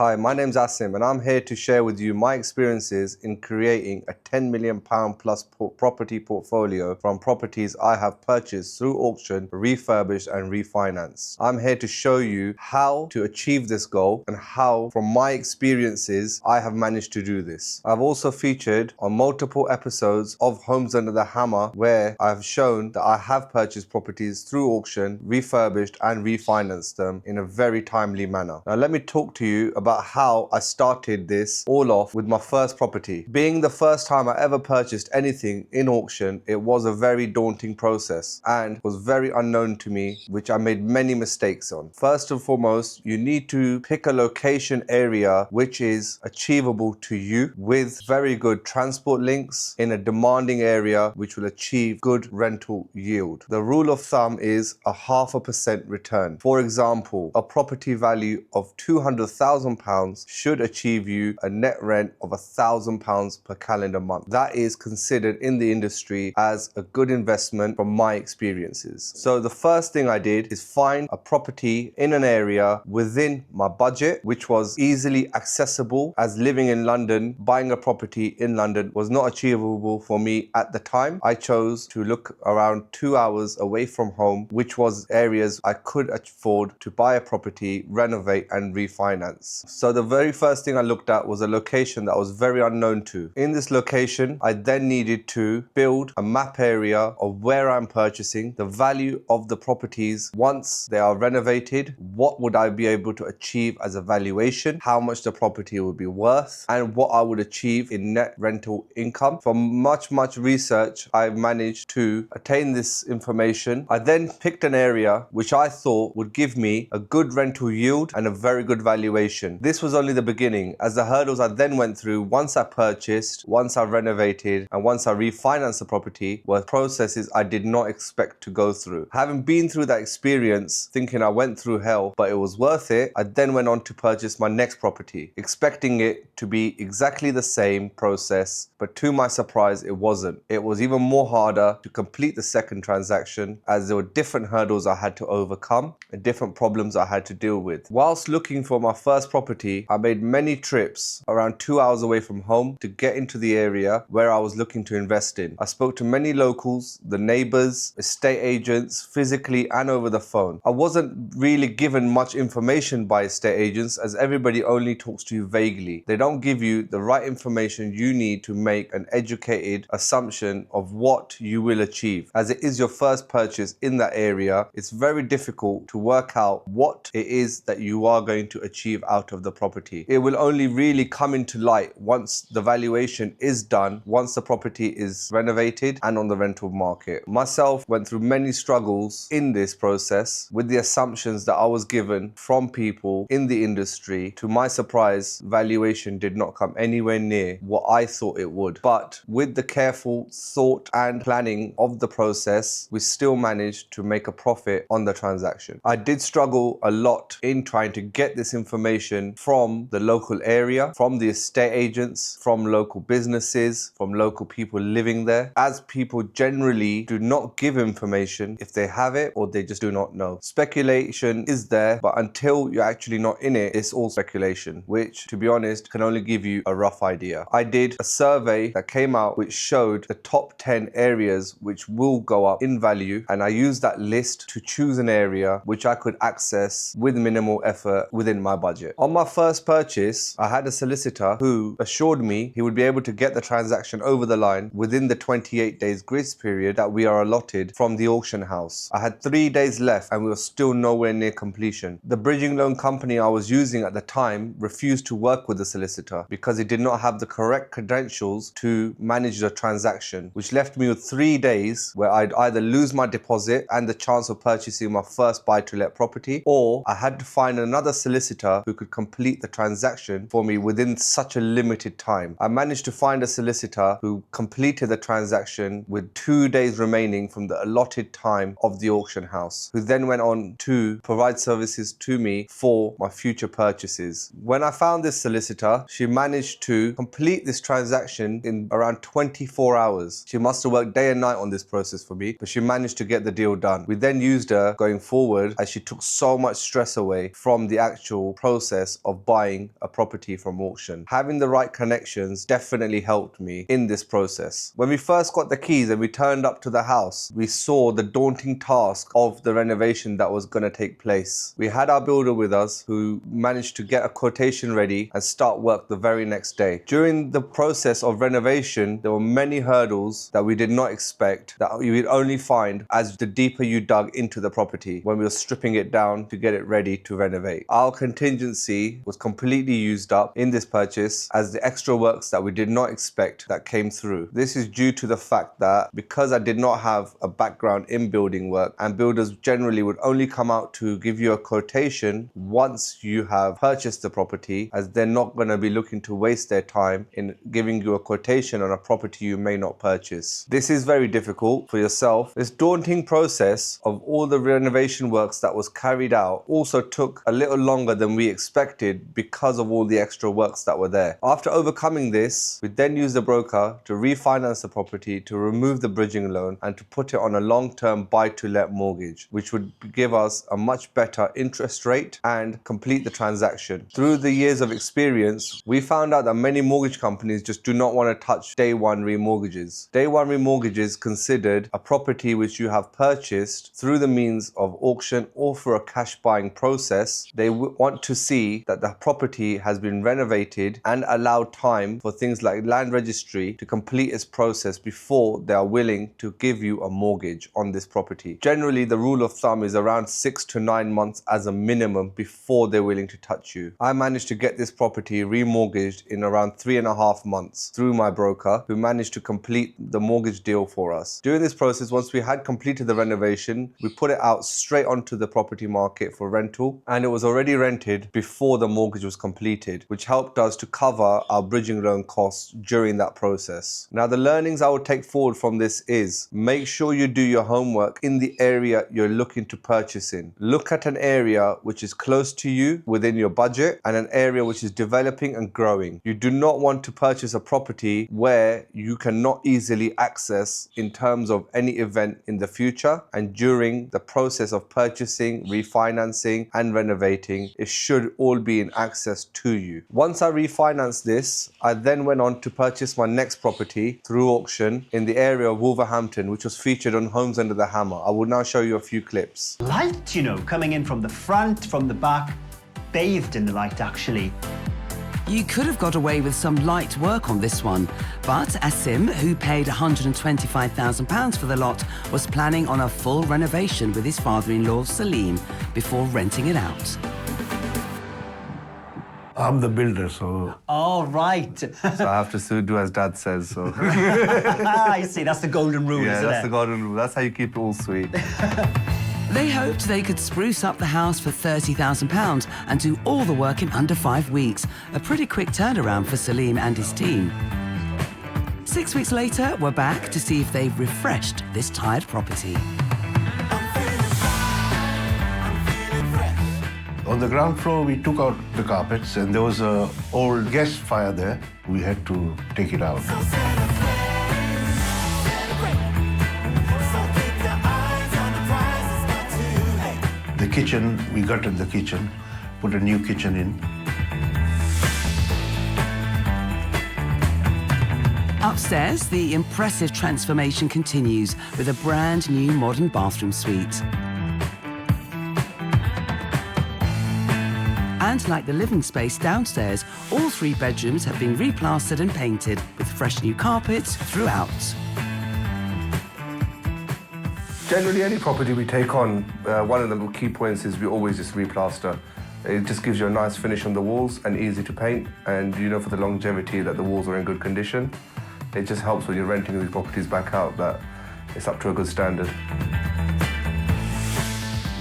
Hi, my name's Asim and I'm here to share with you my experiences in creating a £10 million plus property portfolio from properties I have purchased through auction, refurbished and refinanced. I'm here to show you how to achieve this goal and how, from my experiences, I have managed to do this. I've also featured on multiple episodes of Homes Under the Hammer where I've shown that I have purchased properties through auction, refurbished and refinanced them in a very timely manner. Now let me talk to you about how I started this all off with my first property. Being the first time I ever purchased anything in auction, it was a very daunting process and was very unknown to me, which I made many mistakes on. First and foremost, you need to pick a location area which is achievable to you with very good transport links in a demanding area which will achieve good rental yield. The rule of thumb is a 0.5% return. For example, a property value of £200,000 should achieve you a net rent of £1,000 per calendar month. That is considered in the industry as a good investment from my experiences. So the first thing I did is find a property in an area within my budget, which was easily accessible, as living in London, buying a property in London was not achievable for me at the time. I chose to look around 2 hours away from home, which was areas I could afford to buy a property, renovate and refinance. So the very first thing I looked at was a location that I was very unknown to. In this location, I then needed to build a map area of where I'm purchasing, the value of the properties once they are renovated, what would I be able to achieve as a valuation, how much the property would be worth, and what I would achieve in net rental income. From much research, I managed to attain this information. I then picked an area which I thought would give me a good rental yield and a very good valuation. This was only the beginning, as the hurdles I then went through once I purchased, once I renovated, and once I refinanced the property were processes I did not expect to go through. Having been through that experience, thinking I went through hell, but it was worth it, I then went on to purchase my next property, expecting it to be exactly the same process, but to my surprise, it wasn't. It was even more harder to complete the second transaction, as there were different hurdles I had to overcome and different problems I had to deal with. Whilst looking for my first property, I made many trips around 2 hours away from home to get into the area where I was looking to invest in. I spoke to many locals, the neighbors, estate agents, physically and over the phone. I wasn't really given much information by estate agents, as everybody only talks to you vaguely. They don't give you the right information you need to make an educated assumption of what you will achieve. As it is your first purchase in that area, it's very difficult to work out what it is that you are going to achieve out of the property. It will only really come into light once the valuation is done, once the property is renovated and on the rental market. Myself went through many struggles in this process with the assumptions that I was given from people in the industry. To my surprise, valuation did not come anywhere near what I thought it would. But with the careful thought and planning of the process, we still managed to make a profit on the transaction. I did struggle a lot in trying to get this information from the local area, from the estate agents, from local businesses, from local people living there, as people generally do not give information if they have it or they just do not know. Speculation is there, but until you're actually not in it, it's all speculation, which, to be honest, can only give you a rough idea. I did a survey that came out which showed the top 10 areas which will go up in value, and I used that list to choose an area which I could access with minimal effort within my budget. On my first purchase, I had a solicitor who assured me he would be able to get the transaction over the line within the 28 days grace period that we are allotted from the auction house. I had 3 days left and we were still nowhere near completion. The bridging loan company I was using at the time refused to work with the solicitor because it did not have the correct credentials to manage the transaction, which left me with 3 days where I'd either lose my deposit and the chance of purchasing my first buy-to-let property, or I had to find another solicitor who could complete the transaction for me within such a limited time. I managed to find a solicitor who completed the transaction with 2 days remaining from the allotted time of the auction house, who then went on to provide services to me for my future purchases. When I found this solicitor, she managed to complete this transaction in around 24 hours. She must have worked day and night on this process for me, but she managed to get the deal done. We then used her going forward, as she took so much stress away from the actual process process of buying a property from auction. Having the right connections definitely helped me in this process. When we first got the keys and we turned up to the house, we saw the daunting task of the renovation that was going to take place. We had our builder with us who managed to get a quotation ready and start work the very next day. During the process of renovation, there were many hurdles that we did not expect, that you would only find as the deeper you dug into the property when we were stripping it down to get it ready to renovate. Our contingency was completely used up in this purchase as the extra works that we did not expect that came through. This is due to the fact that because I did not have a background in building work, and builders generally would only come out to give you a quotation once you have purchased the property, as they're not going to be looking to waste their time in giving you a quotation on a property you may not purchase. This is very difficult for yourself. This daunting process of all the renovation works that was carried out also took a little longer than we expected because of all the extra works that were there. After overcoming this, we then used the broker to refinance the property, to remove the bridging loan and to put it on a long-term buy-to-let mortgage, which would give us a much better interest rate and complete the transaction. Through the years of experience, we found out that many mortgage companies just do not want to touch day one remortgages. Day one remortgages considered a property which you have purchased through the means of auction or for a cash buying process. They want to see that the property has been renovated and allowed time for things like land registry to complete its process before they are willing to give you a mortgage on this property. Generally, the rule of thumb is around 6 to 9 months as a minimum before they're willing to touch you. I managed to get this property remortgaged in around 3.5 months through my broker, who managed to complete the mortgage deal for us. During this process, once we had completed the renovation, we put it out straight onto the property market for rental, and it was already rented before the mortgage was completed, which helped us to cover our bridging loan costs during that process. Now, the learnings I would take forward from this is make sure you do your homework in the area you're looking to purchase in. Look at an area which is close to you within your budget and an area which is developing and growing. You do not want to purchase a property where you cannot easily access in terms of any event in the future, and during the process of purchasing, refinancing and renovating, it should all be in access to you. Once I refinanced this, I then went on to purchase my next property through auction in the area of Wolverhampton, which was featured on Homes Under the Hammer. I will now show you a few clips. Light, you know, coming in from the front, from the back, bathed in the light actually. You could have got away with some light work on this one, but Asim, who paid £125,000 for the lot, was planning on a full renovation with his father-in-law, Salim, before renting it out. I'm the builder, so... All right. So I have to do as Dad says, so... I see, that's the golden rule, yeah, isn't it? that's the golden rule. That's how you keep it all sweet. They hoped they could spruce up the house for £30,000 and do all the work in under 5 weeks. A pretty quick turnaround for Salim and his team. 6 weeks later, we're back to see if they've refreshed this tired property. On the ground floor, we took out the carpets, and there was an old gas fire there. We had to take it out. The kitchen, we gutted the kitchen, put a new kitchen in. Upstairs, the impressive transformation continues with a brand new modern bathroom suite. And like the living space downstairs, all 3 bedrooms have been replastered and painted with fresh new carpets throughout. Generally, any property we take on, one of the key points is we always just replaster. It just gives you a nice finish on the walls and easy to paint, and you know for the longevity that the walls are in good condition. It just helps when you're renting these properties back out that it's up to a good standard.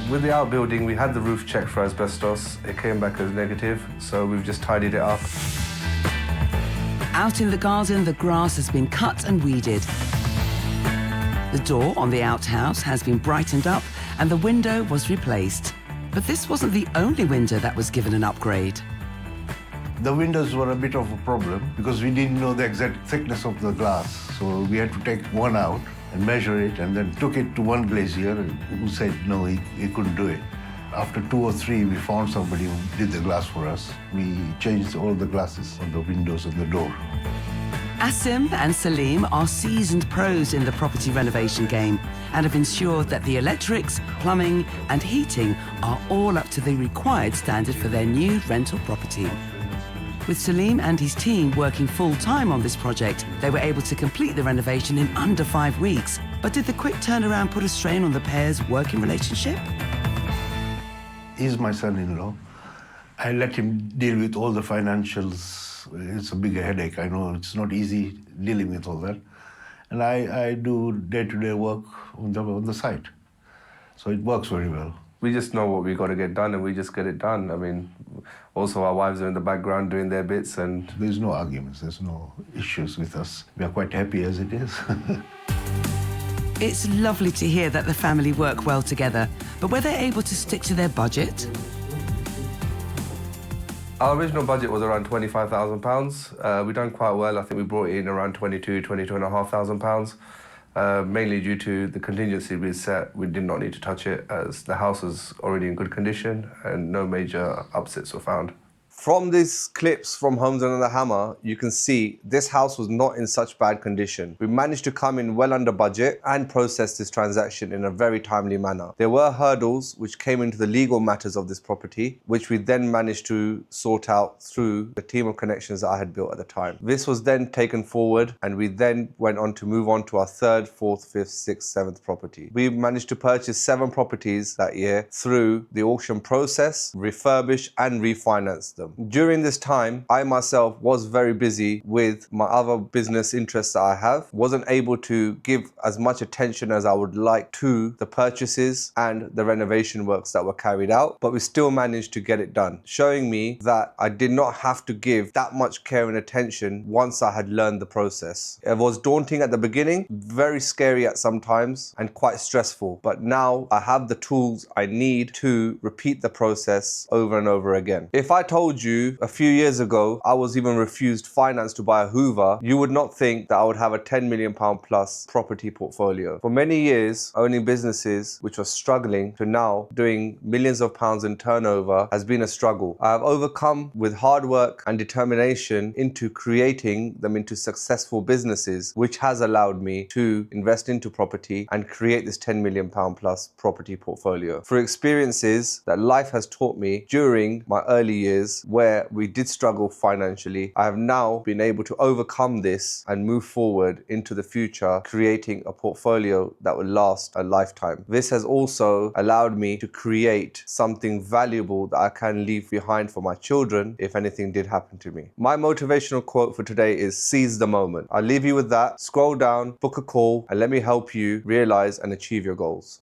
With the outbuilding, we had the roof checked for asbestos. It came back as negative, so we've just tidied it up. Out in the garden, the grass has been cut and weeded. The door on the outhouse has been brightened up and the window was replaced. But this wasn't the only window that was given an upgrade. The windows were a bit of a problem because we didn't know the exact thickness of the glass. So we had to take one out and measure it, and then took it to one glazier who said no, he couldn't do it. After 2 or 3, we found somebody who did the glass for us. We changed all the glasses on the windows and the door. Asim and Salim are seasoned pros in the property renovation game and have ensured that the electrics, plumbing and heating are all up to the required standard for their new rental property. With Salim and his team working full-time on this project, they were able to complete the renovation in under 5 weeks. But did the quick turnaround put a strain on the pair's working relationship? He's my son-in-law. I let him deal with all the financials. It's a big headache. I know it's not easy dealing with all that. And I do day-to-day work on the site. So it works very well. We just know what we've got to get done and we just get it done. I mean, also our wives are in the background doing their bits and... There's no arguments, there's no issues with us. We are quite happy as it is. It's lovely to hear that the family work well together, but were they able to stick to their budget? Our original budget was around £25,000. We've done quite well. I think we brought in around £22,500, mainly due to the contingency we set. We did not need to touch it as the house was already in good condition and no major upsets were found. From these clips from Homes Under the Hammer, you can see this house was not in such bad condition. We managed to come in well under budget and process this transaction in a very timely manner. There were hurdles which came into the legal matters of this property, which we then managed to sort out through the team of connections that I had built at the time. This was then taken forward and we then went on to move on to our 3rd, 4th, 5th, 6th, 7th property. We managed to purchase 7 properties that year through the auction process, refurbish and refinance them. During this time, I myself was very busy with my other business interests that I have. Wasn't able to give as much attention as I would like to the purchases and the renovation works that were carried out, but we still managed to get it done, showing me that I did not have to give that much care and attention once I had learned the process. It was daunting at the beginning, very scary at some times, and quite stressful, but now I have the tools I need to repeat the process over and over again. If I told you a few years ago I was even refused finance to buy a Hoover, you would not think that I would have a £10 million plus property portfolio. For many years, owning businesses which were struggling to now doing millions of pounds in turnover has been a struggle. I have overcome with hard work and determination into creating them into successful businesses, which has allowed me to invest into property and create this £10 million plus property portfolio. Through experiences that life has taught me during my early years where we did struggle financially, I have now been able to overcome this and move forward into the future, creating a portfolio that will last a lifetime. This has also allowed me to create something valuable that I can leave behind for my children if anything did happen to me. My motivational quote for today is seize the moment. I'll leave you with that. Scroll down, book a call, and let me help you realize and achieve your goals.